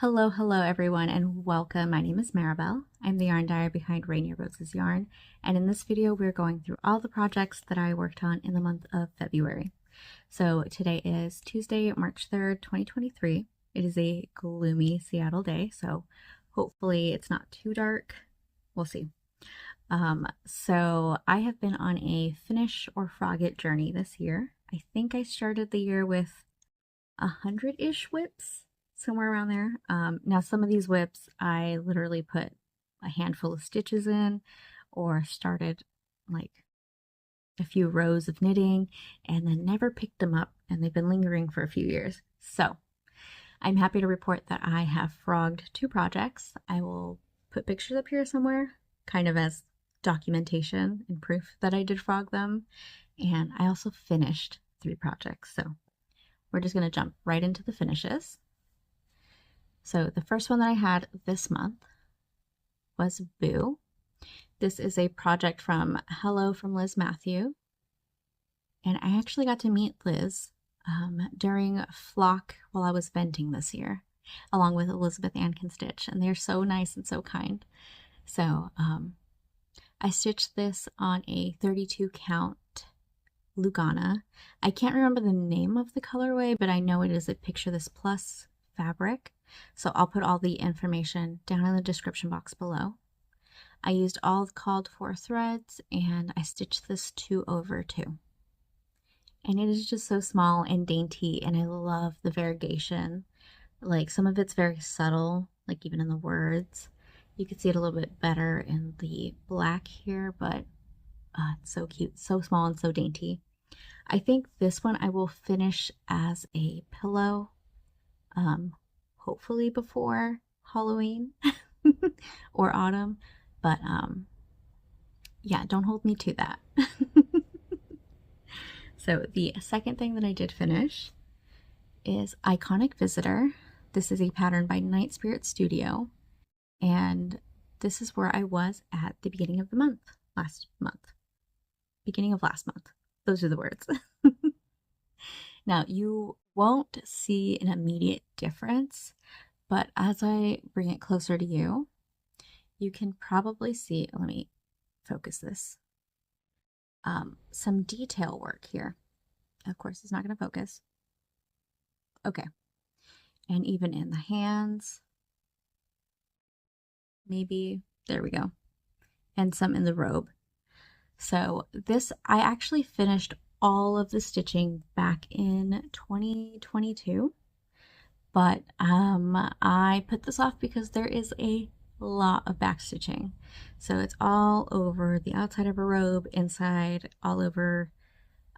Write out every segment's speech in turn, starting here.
Hello everyone, and welcome. My name is Maribel. I'm the yarn dyer behind Rainier Rose's Yarn, and in this video we're going through all the projects that I worked on in the month of February. So today is Tuesday, March 3rd, 2023. It is a gloomy Seattle day, so hopefully it's not too dark. We'll see. So I have been on a finish or frog it journey this year. I think I started the year with 100-ish whips, somewhere around there. Now some of these whips I literally put a handful of stitches in, or started like a few rows of knitting and then never picked them up, and they've been lingering for a few years. So I'm happy to report that I have frogged 2 projects. I will put pictures up here somewhere, kind of as documentation and proof that I did frog them. And I also finished 3 projects. So we're just going to jump right into the finishes. So the first one that I had this month was Boo. This is a project from Hello from Liz Mathrews. And I actually got to meet Liz during Flock while I was venting this year, along with Elizabeth Ann Can Stitch. And they're so nice and so kind. So I stitched this on a 32 count Lugana. I can't remember the name of the colorway, but I know it is a Picture This Plus fabric. So I'll put all the information down in the description box below. I used all the called for threads, and I stitched this 2/2. And it is just so small and dainty, and I love the variegation. Like, some of it's very subtle, like even in the words. You can see it a little bit better in the black here, but it's so cute, so small and so dainty. I think this one I will finish as a pillow, hopefully before Halloween or autumn, but yeah, don't hold me to that. So the second thing that I did finish is Iconic Visitor. This is a pattern by Night Spirit Studio, and this is where I was at the beginning of the month, beginning of last month. Those are the words. Now, you won't see an immediate difference, but as I bring it closer to you, you can probably see, let me focus this, some detail work here. Of course, it's not going to focus. Okay. And even in the hands, maybe, there we go. And some in the robe. So this, I actually finished all of the stitching back in 2022, but I put this off because there is a lot of back stitching. So it's all over the outside of a robe, inside, all over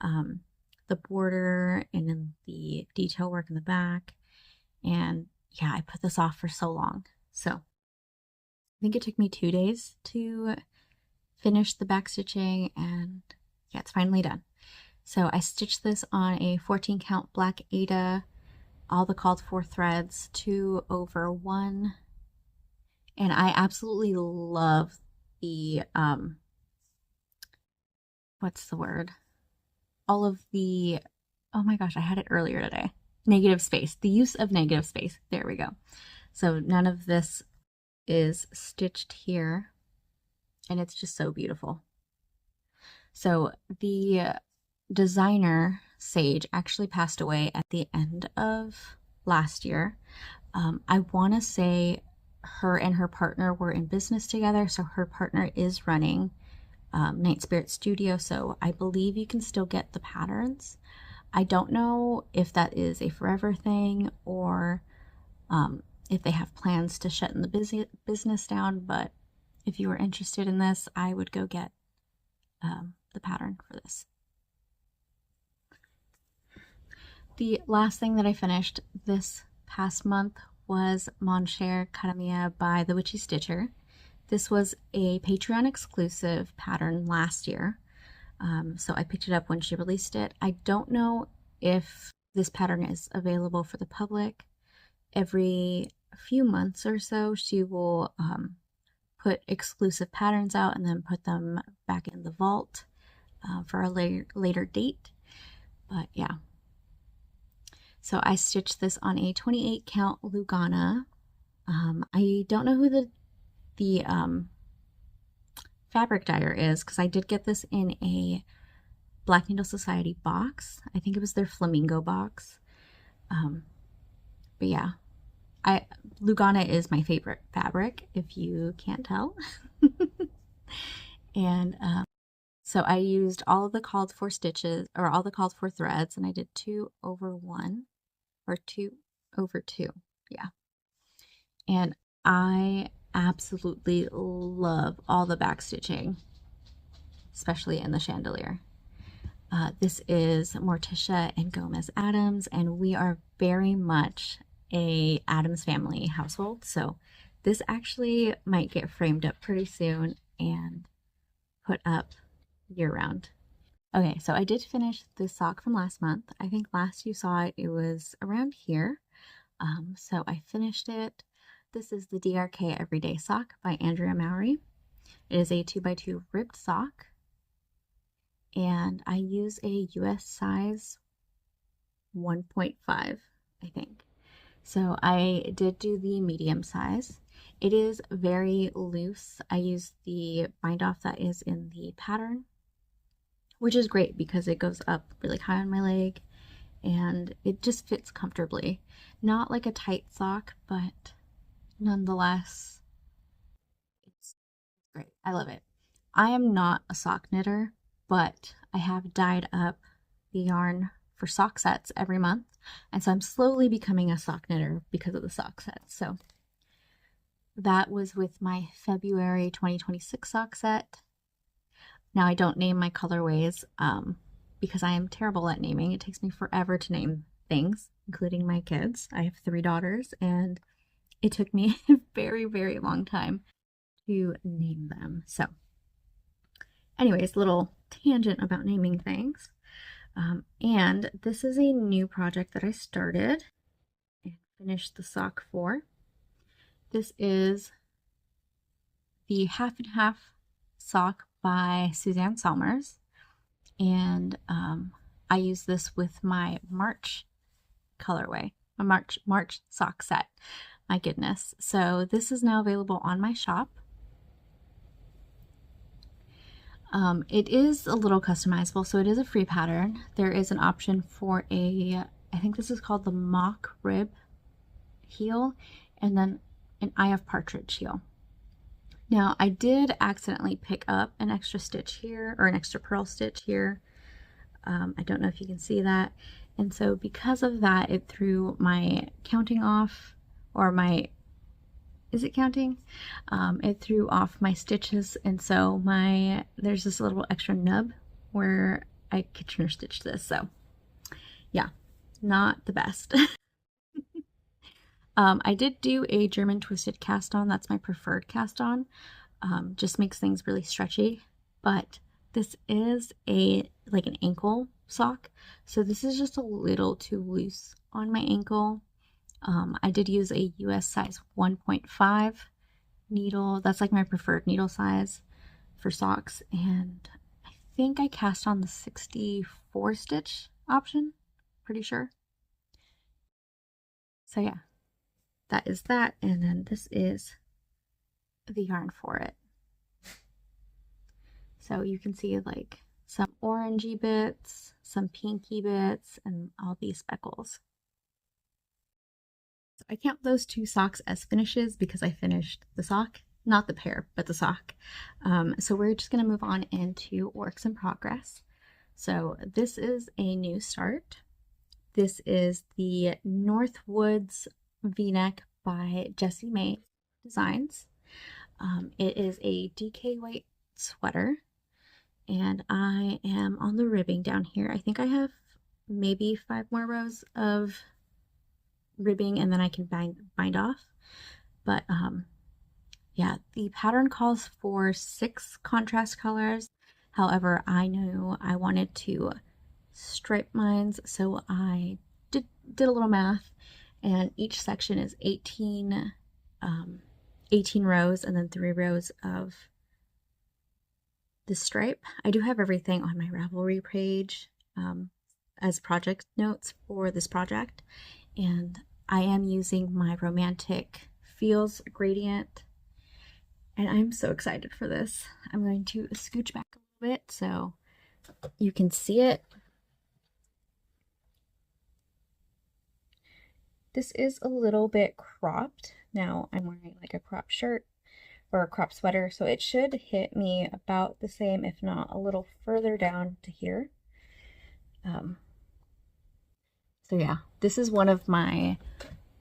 the border, and in the detail work in the back. And yeah, I put this off for so long. So I think it took me 2 days to finish the back stitching, and yeah, it's finally done. So I stitched this on a 14 count black Aida, all the called for threads, 2/1. And I absolutely love the, what's the word? All of the, oh my gosh, I had it earlier today. Negative space, the use of negative space. There we go. So none of this is stitched here, and it's just so beautiful. So the designer, Sage, actually passed away at the end of last year. I want to say her and her partner were in business together, so her partner is running Night Spirit Studio, so I believe you can still get the patterns. I don't know if that is a forever thing, or if they have plans to shut in the business down, but if you are interested in this, I would go get the pattern for this. The last thing that I finished this past month was Mon Cher, Cara Mia by the Witchy Stitcher. This was a Patreon exclusive pattern last year, so I picked it up when she released it. I don't know if this pattern is available for the public. Every few months or so, she will put exclusive patterns out and then put them back in the vault for a later date. But yeah. So I stitched this on a 28 count Lugana, I don't know who the fabric dyer is, because I did get this in a Black Needle Society box. I think it was their Flamingo box. But yeah, Lugana is my favorite fabric, if you can't tell. And so I used all of the called for stitches, or all the called for threads, and I did 2 over 1 or 2 over 2. Yeah. And I absolutely love all the back stitching, especially in the chandelier. This is Morticia and Gomez Adams, and we are very much a Adams family household. So this actually might get framed up pretty soon and put up year round. Okay, so I did finish this sock from last month. I think last you saw it, it was around here. So I finished it. This is the DRK Everyday Sock by Andrea Mowry. It is a 2x2 ribbed sock, and I use a US size 1.5, I think. So I did do the medium size. It is very loose. I used the bind off that is in the pattern, which is great because it goes up really high on my leg and it just fits comfortably. Not like a tight sock, but nonetheless, it's great. I love it. I am not a sock knitter, but I have dyed up the yarn for sock sets every month, and so I'm slowly becoming a sock knitter because of the sock sets. So that was with my February 2026 sock set. Now I don't name my colorways because I am terrible at naming. It takes me forever to name things, including my kids. I have 3 daughters, and it took me a very, very long time to name them. So anyways, little tangent about naming things. And this is a new project that I started and finished the sock for. This is the Half and Half sock by Susanne Sommers. And I use this with my March colorway, a March sock set. My goodness. So this is now available on my shop. It is a little customizable, so it is a free pattern. There is an option for I think this is called the mock rib heel, and then an Eye of Partridge heel. Now, I did accidentally pick up an extra stitch here, or an extra purl stitch here. I don't know if you can see that. And so because of that, it threw my counting off, or is it counting? It threw off my stitches, and so there's this little extra nub where I Kitchener stitched this. So yeah, not the best. I did do a German twisted cast on. That's my preferred cast on. Just makes things really stretchy, but this is like an ankle sock, so this is just a little too loose on my ankle. I did use a US size 1.5 needle. That's like my preferred needle size for socks, and I think I cast on the 64 stitch option, pretty sure. So yeah, that is that, and then this is the yarn for it. So you can see like some orangey bits, some pinky bits, and all these speckles. So I count those 2 socks as finishes because I finished the sock, not the pair, but the sock. So we're just going to move on into works in progress. So this is a new start. This is the Northwoods V-neck by Jessie Maed Designs. It is a DK weight sweater, and I am on the ribbing down here. I think I have maybe 5 more rows of ribbing, and then I can bind off. But yeah, the pattern calls for 6 contrast colors. However, I knew I wanted to stripe mines, so I did a little math, and each section is 18 rows and then 3 rows of the stripe. I do have everything on my Ravelry page as project notes for this project, and I am using my Romantic Feels gradient. And I'm so excited for this. I'm going to scooch back a little bit so you can see it. This is a little bit cropped. Now I'm wearing like a crop shirt or a crop sweater, so it should hit me about the same, if not a little further down to here. So yeah, this is one of my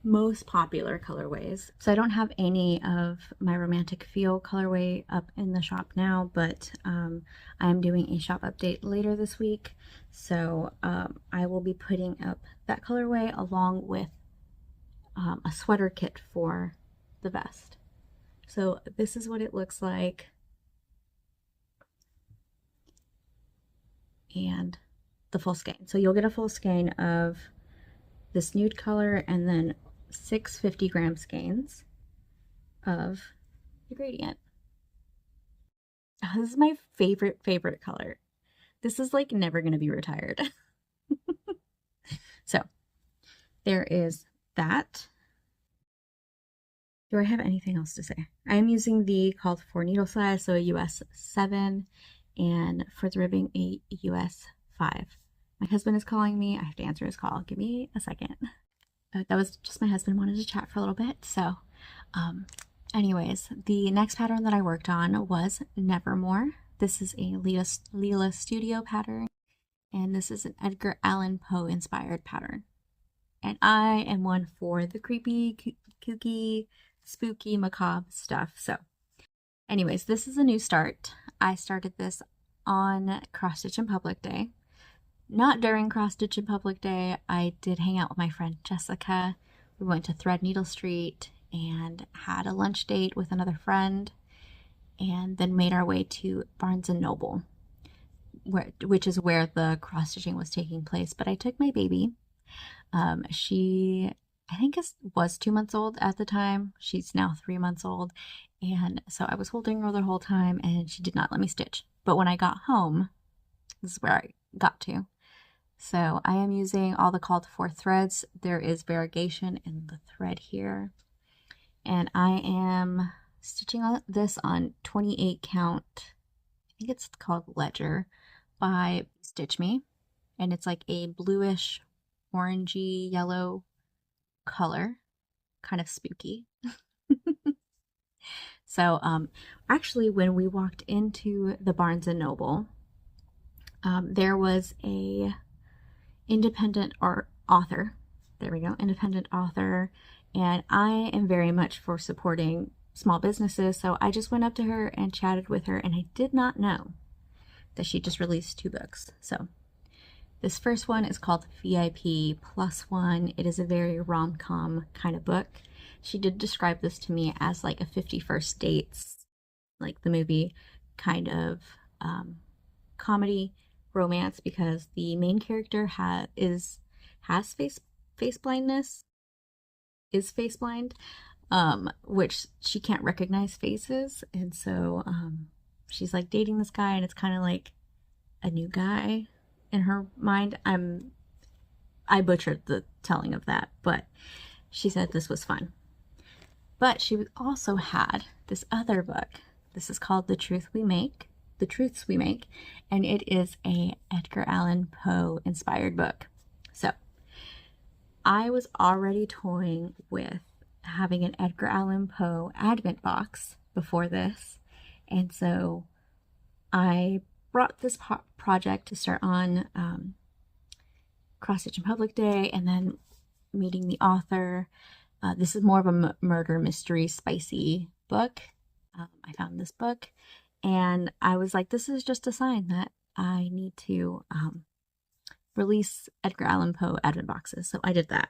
most popular colorways. So I don't have any of my Romantic Feel colorway up in the shop now, but I'm doing a shop update later this week. So I will be putting up that colorway along with a sweater kit for the vest. So this is what it looks like. And the full skein. So you'll get a full skein of this nude color and then 6 50-gram skeins of the gradient. Oh, this is my favorite color. This is like never going to be retired. So there is that. Do I have anything else to say? I'm using the called for needle size, so a US 7, and for the ribbing a US 5. My husband is calling me. I have to answer his call. Give me a second. That was just my husband wanted to chat for a little bit. So anyways, the next pattern that I worked on was Nevermore. This is a Lila Studio pattern, and this is an Edgar Allan Poe inspired pattern. And I am one for the creepy, kooky, spooky, macabre stuff. So anyways, this is a new start. I started this on Cross Stitch and Public Day. Not during Cross Stitch and Public Day. I did hang out with my friend Jessica. We went to Threadneedle Street and had a lunch date with another friend, and then made our way to Barnes & Noble, which is where the cross stitching was taking place. But I took my baby. She, I think, was 2 months old at the time. She's now 3 months old. And so I was holding her the whole time, and she did not let me stitch. But when I got home, this is where I got to. So I am using all the called for threads. There is variegation in the thread here. And I am stitching this on 28 count. I think it's called Ledger by Stitch Me. And it's like a bluish, orangey, yellow color. Kind of spooky. So actually when we walked into the Barnes & Noble, there was a independent author. There we go, independent author. And I am very much for supporting small businesses. So I just went up to her and chatted with her, and I did not know that she just released 2 books. So this first one is called VIP Plus One. It is a very rom-com kind of book. She did describe this to me as like a 50 First Dates, like the movie, kind of comedy romance, because the main character has face blindness, is face blind, which she can't recognize faces, and so she's like dating this guy, and it's kind of like a new guy in her mind. I butchered the telling of that, but she said this was fun. But she also had this other book. This is called The Truths We Make, and it is a Edgar Allan Poe inspired book. So I was already toying with having an Edgar Allan Poe advent box before this, and so I brought this project to start on Cross Stitch and Public Day, and then meeting the author. This is more of a murder mystery spicy book. I found this book, and I was like, this is just a sign that I need to release Edgar Allan Poe advent boxes. So I did that.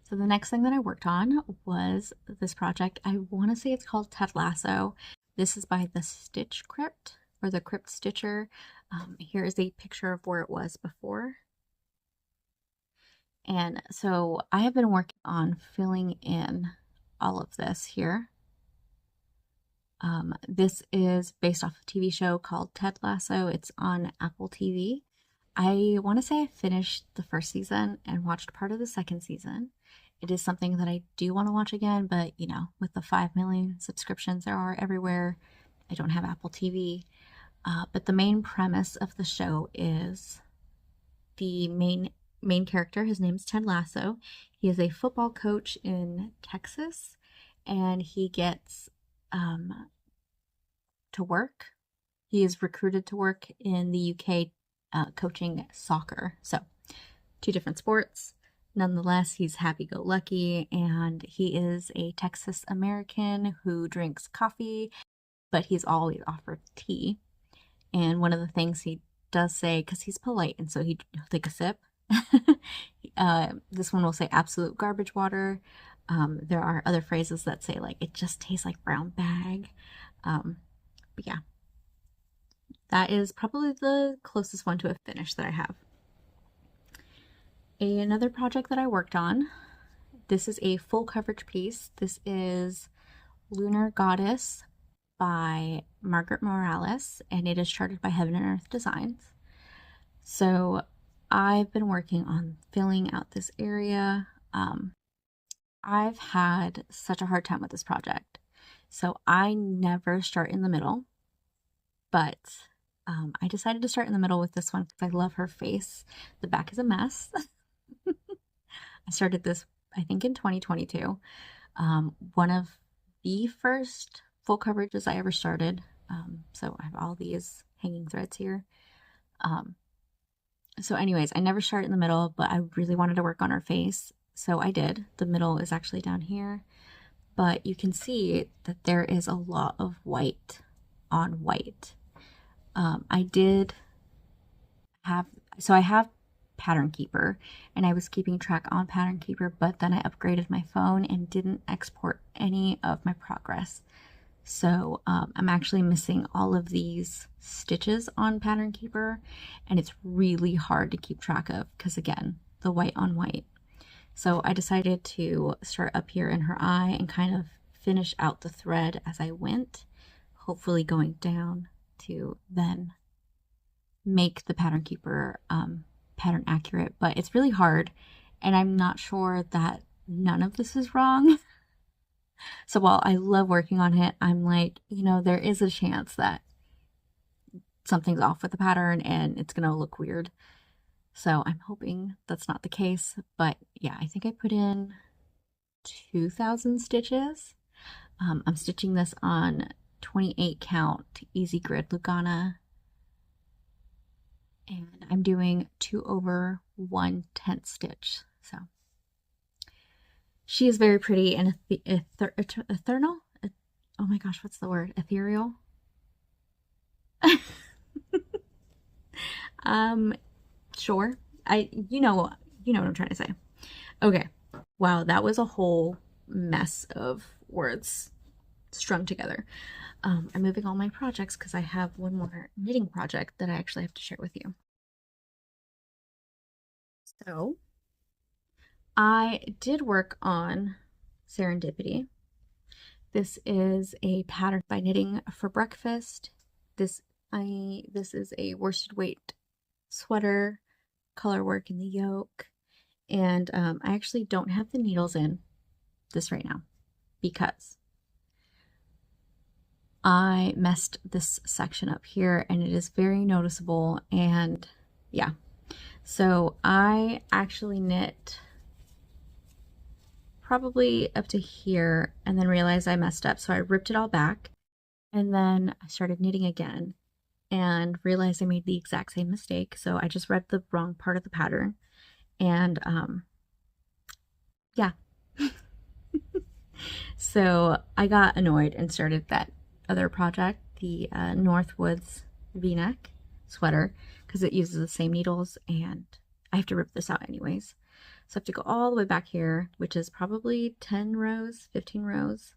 So the next thing that I worked on was this project. I want to say it's called Ted Lasso. This is by the Stitch Crypt, or the Crypt Stitcher. Here is a picture of where it was before. And so I have been working on filling in all of this here. This is based off a TV show called Ted Lasso. It's on Apple TV. I want to say I finished the first season and watched part of the second season. It is something that I do want to watch again, but you know, with the 5 million subscriptions there are everywhere, I don't have Apple TV. But the main premise of the show is the main character, his name is Ted Lasso. He is a football coach in Texas, and he gets to work. He is recruited to work in the UK coaching soccer. So, two different sports. Nonetheless, he's happy-go-lucky, and he is a Texas American who drinks coffee, but he's always offered tea. And one of the things he does say, because he's polite, and so he'll take a sip. This one will say absolute garbage water. There are other phrases that say, like, it just tastes like brown bag. But yeah, that is probably the closest one to a finish that I have. Another project that I worked on, this is a full coverage piece. This is Lunar Goddass by Margaret Morales, and it is charted by Heaven and Earth Designs. So I've been working on filling out this area. I've had such a hard time with this project. So I never start in the middle, but I decided to start in the middle with this one because I love her face. The back is a mess. I started this, I think, in 2022. One of the first full coverages I ever started. So I have all these hanging threads here. So anyways, I never started in the middle, but I really wanted to work on her face. So I did. The middle is actually down here. But you can see that there is a lot of white on white. I have Pattern Keeper, and I was keeping track on Pattern Keeper, but then I upgraded my phone and didn't export any of my progress. So I'm actually missing all of these stitches on Pattern Keeper, and it's really hard to keep track of because, again, the white on white. So I decided to start up here in her eye and kind of finish out the thread as I went, hopefully going down to then make the Pattern Keeper pattern accurate. But it's really hard, and I'm not sure that none of this is wrong. So while I love working on it, I'm like, you know, there is a chance that something's off with the pattern and it's gonna look weird. So I'm hoping that's not the case. But yeah, I think I put in 2,000 stitches. I'm stitching this on 28 count easy grid Lugana, and I'm doing 2 over 1/10 stitch. So she is very pretty and ethereal. Oh my gosh, what's the word? Ethereal. Sure. You know what I'm trying to say. Okay. Wow, that was a whole mess of words strung together. I'm moving all my projects because I have one more knitting project that I actually have to share with you. So I did work on Serendipity. This is a pattern by Knitting for Breakfast. This is a worsted weight sweater, color work in the yoke, and I actually don't have the needles in this right now because I messed this section up here and it is very noticeable. And yeah, so I actually knit probably up to here and then realized I messed up, so I ripped it all back, and then I started knitting again and realized I made the exact same mistake. So I just read the wrong part of the pattern, and yeah. So I got annoyed and started that other project, the Northwoods V-neck sweater, because it uses the same needles and I have to rip this out anyways. So I have to go all the way back here, which is probably 10 rows, 15 rows.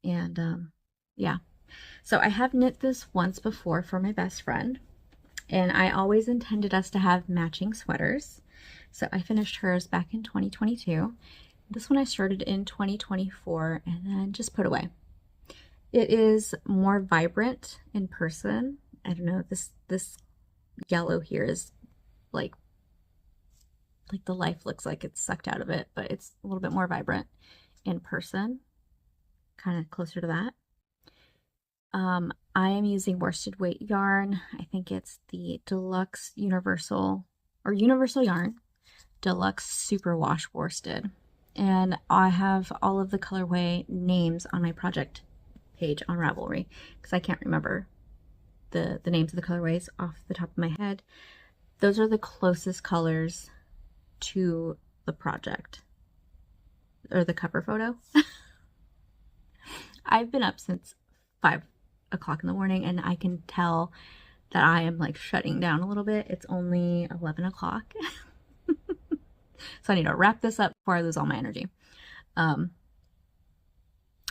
And yeah. So I have knit this once before for my best friend, and I always intended us to have matching sweaters. So I finished hers back in 2022. This one I started in 2024 and then just put away. It is more vibrant in person. I don't know, this yellow here is like like the life looks like it's sucked out of it, but it's a little bit more vibrant in person, kind of closer to that. I am using worsted weight yarn. I think it's the Deluxe Universal Yarn Deluxe Superwash worsted. And I have all of the colorway names on my project page on Ravelry because I can't remember the names of the colorways off the top of my head. Those are the closest colors to the project or the cover photo. I've been up since 5 o'clock in the morning and I can tell that I am like shutting down a little bit. It's only 11 o'clock. So I need to wrap this up before I lose all my energy.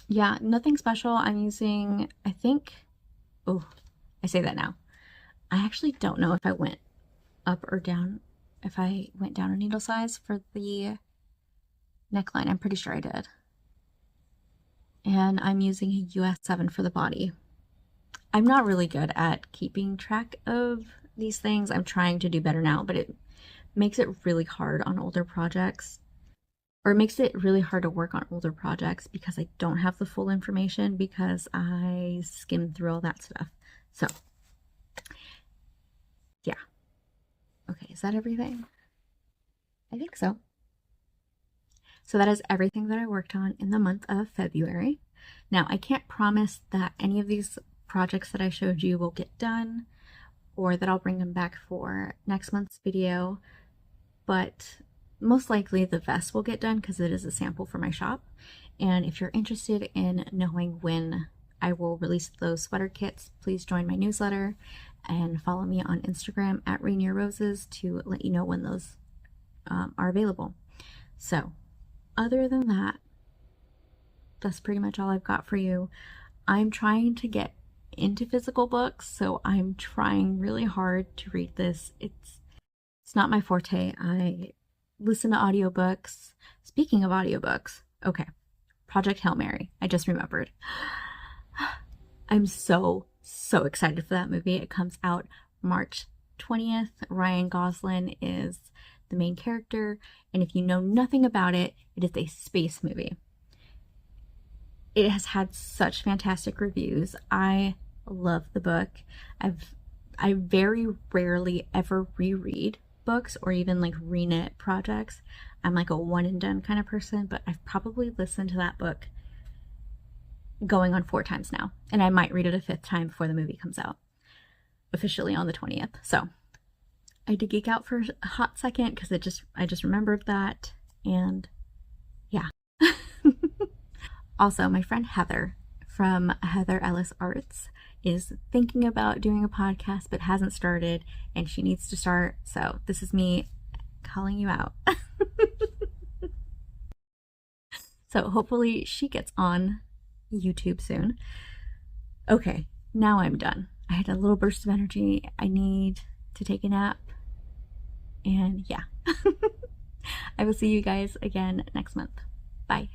Yeah, nothing special. I'm using, I think, oh, I say that now. I actually don't know if I went up or down, if I went down a needle size for the neckline. I'm pretty sure I did. And I'm using a US 7 for the body. I'm not really good at keeping track of these things. I'm trying to do better now, but it makes it really hard on older projects. Or it makes it really hard to work on older projects because I don't have the full information because I skimmed through all that stuff. So, yeah. Okay, is that everything? I think so. So that is everything that I worked on in the month of February. Now, I can't promise that any of these projects that I showed you will get done or that I'll bring them back for next month's video, but most likely the vest will get done because it is a sample for my shop. And if you're interested in knowing when I will release those sweater kits, please join my newsletter and follow me on Instagram at Rainier Roses to let you know when those are available. So other than that, that's pretty much all I've got for you. I'm trying to get into physical books, so I'm trying really hard to read this. It's not my forte. I listen to audiobooks. Speaking of audiobooks, okay, Project Hail Mary. I just remembered. I'm so excited for that movie. It comes out March 20th. Ryan Gosling is the main character, and if you know nothing about it, it is a space movie. It has had such fantastic reviews. I love the book. I very rarely ever reread books or even like reknit projects. I'm like a one and done kind of person, but I've probably listened to that book going on 4 times now, and I might read it a 5th time before the movie comes out officially on the 20th. So I did geek out for a hot second because I just remembered that, and yeah. Also, my friend Heather from Heather Ellis Arts is thinking about doing a podcast but hasn't started, and she needs to start. So this is me calling you out. So hopefully she gets on YouTube soon. Okay, now I'm done. I had a little burst of energy. I need to take a nap. And yeah. I will see you guys again next month. Bye.